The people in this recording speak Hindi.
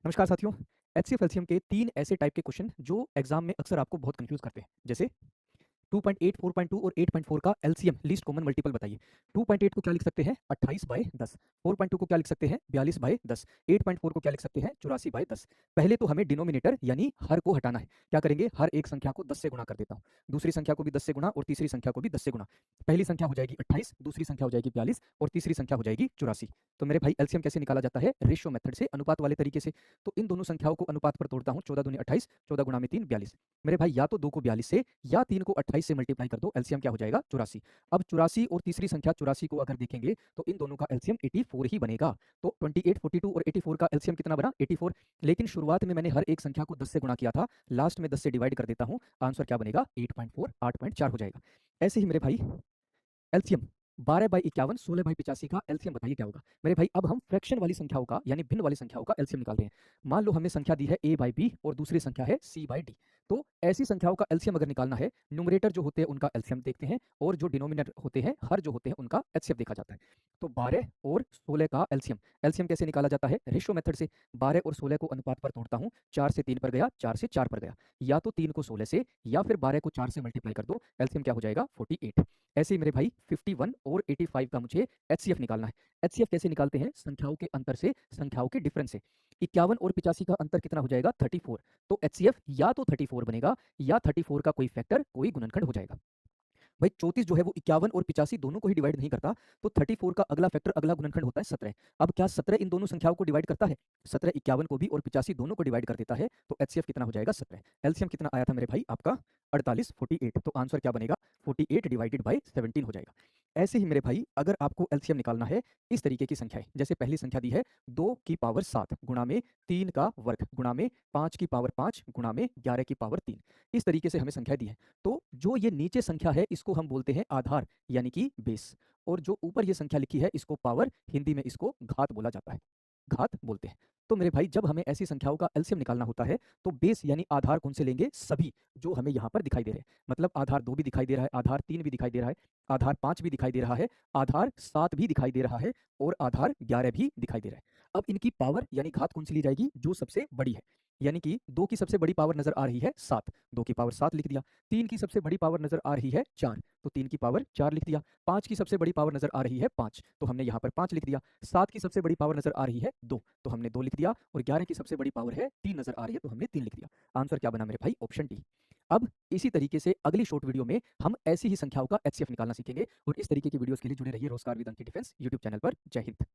नमस्कार साथियों। एचसीएफ एलसीएम के 3 ऐसे टाइप के क्वेश्चन जो एग्जाम में अक्सर आपको बहुत कंफ्यूज करते हैं। जैसे 2.8, 4.2 और 8.4 का एलसीएम लीस्ट कॉमन मल्टीपल बताइए। 2.8 को क्या लिख सकते हैं 28/10, 4.2 को क्या लिख सकते हैं 42/10, 8.4 को क्या लिख सकते हैं 84/10। पहले तो हमें डिनोमिनेटर यानी हर को हटाना है। क्या करेंगे, हर एक संख्या को 10 से गुणा कर देता हूँ, दूसरी संख्या को भी 10 से गुणा और तीसरी संख्या को भी 10 से गुणा। पहली संख्या हो जाएगी 28, दूसरी संख्या हो जाएगी 42 और तीसरी संख्या हो जाएगी 84। तो मेरे भाई एलसीएम कैसे निकाला जाता है, रेशियो मेथड से, अनुपात वाले तरीके से। तो इन दोनों संख्याओं को अनुपात पर तोड़ता हूँ, 14 दूनी 28, 14 गुणा में 3 42। मेरे भाई या तो 2 को 42 से या 3 को 28 से मल्टीप्लाई कर दो, एलसीएम क्या हो जाएगा 84। अब 84 और तीसरी संख्या 84 को अगर देखेंगे तो इन दोनों का एलसीएम 84 ही बनेगा। तो 28, 42 और 84 का एलसीएम कितना बना 84। लेकिन शुरुआत में मैंने हर एक संख्या को 10 से गुणा किया था, लास्ट में 10 से डिवाइड कर देता हूँ, आंसर क्या बनेगा 8.4, 8.4 हो जाएगा। ऐसे ही मेरे भाई एलसीएम 12/51, 16/85 का एलसीएम बताइए क्या होगा। मेरे भाई अब हम फ्रैक्शन वाली संख्याओं का यानी भिन्न वाली संख्याओं का एलसीएम निकाल रहे हैं। मान लो हमें संख्या दी है a/b और दूसरी संख्या है c/d। तो ऐसी संख्याओं का एलसीएम अगर निकालना है, न्यूमरेटर जो होते हैं उनका एलसीएम देखते हैं और जो डिनोमिनेटर होते हैं, हर जो होते हैं उनका एचसीएफ देखा जाता है। तो 12 और 16 का एलसीएम, एलसीएम कैसे निकाला जाता है, रेशियो मेथड से। 12 और 16 को अनुपात पर तोड़ता हूँ, 4 से 3 पर गया, 4 से 4 पर गया। या तो 3 को 16 से या फिर 12 को 4 से मल्टीप्लाई कर दो, एलसीएम क्या हो जाएगा 48। ऐसे ही मेरे भाई 51 और 85 का मुझे एचसीएफ निकालना है। एचसीएफ कैसे निकालते हैं, संख्याओं के अंतर से, संख्याओं के डिफरेंस से। 51 और 85 का अंतर कितना हो जाएगा 34। तो एचसीएफ या तो 34 बनेगा या 34 का कोई फैक्टर, कोई गुणनखंड हो जाएगा। भाई 34 जो है वो 51 और 85 दोनों को ही डिवाइड नहीं करता। तो 34 का अगला फैक्टर, अगला गुणनखंड होता है 17। अब क्या 17 इन दोनों संख्याओं को डिवाइड करता है, 17 51 को भी और 85 दोनों को डिवाइड कर देता है। तो एचसीएफ कितना हो जाएगा 17। एलसीएम कितना आया था मेरे भाई आपका 48, 48। तो आंसर क्या बनेगा 48 डिवाइडेड बाई 17 हो जाएगा। ऐसे ही मेरे भाई अगर आपको एलसीएम निकालना है, इस तरीके की संख्याएं, जैसे पहली संख्या दी है 2 की पावर 7 गुणा में 3 का वर्ग गुणा में 5 की पावर 5 गुणा में 11 की पावर 3। इस तरीके से हमें संख्या दी है। तो जो ये नीचे संख्या है इसको हम बोलते हैं आधार यानी कि बेस, और जो ऊपर ये संख्या लिखी है इसको पावर, हिंदी में इसको घात बोला जाता है, घात बोलते हैं। तो मेरे भाई जब हमें ऐसी संख्याओं का एलसीएम निकालना होता है तो बेस यानी आधार कौन से लेंगे, सभी जो हमें यहाँ पर दिखाई दे रहे हैं। मतलब आधार 2 भी दिखाई दे रहा है, आधार 3 भी दिखाई दे रहा है, आधार 5 भी दिखाई दे रहा है, आधार 7 भी दिखाई दे रहा है और आधार 11 भी दिखाई दे रहा है। अब इनकी पावर यानी घात कौन सी ली जाएगी, जो सबसे बड़ी है। यानी कि 2 की सबसे बड़ी पावर नजर आ रही है 7, 2 की पावर 7 लिख दिया। 3 की सबसे बड़ी पावर नजर आ रही है 4, तो 3 की पावर 4 लिख दिया। 5 की सबसे बड़ी पावर नजर आ रही है 5, तो हमने यहाँ पर 5 लिख दिया। 7 की सबसे बड़ी पावर नजर आ रही है 2, तो हमने 2 लिख दिया। और 11 की सबसे बड़ी पावर है 3 नजर आ रही है, तो हमने 3 लिख दिया। आंसर क्या बना मेरे भाई, ऑप्शन डी। अब इसी तरीके से अगली शॉर्ट वीडियो में हम ऐसी ही संख्याओं का एचसीएफ निकालना सीखेंगे। और इस तरीके की वीडियोस के लिए जुड़े रहिए रोजगार विद अंकी डिफेंस यूट्यूब चैनल पर। जय हिंद।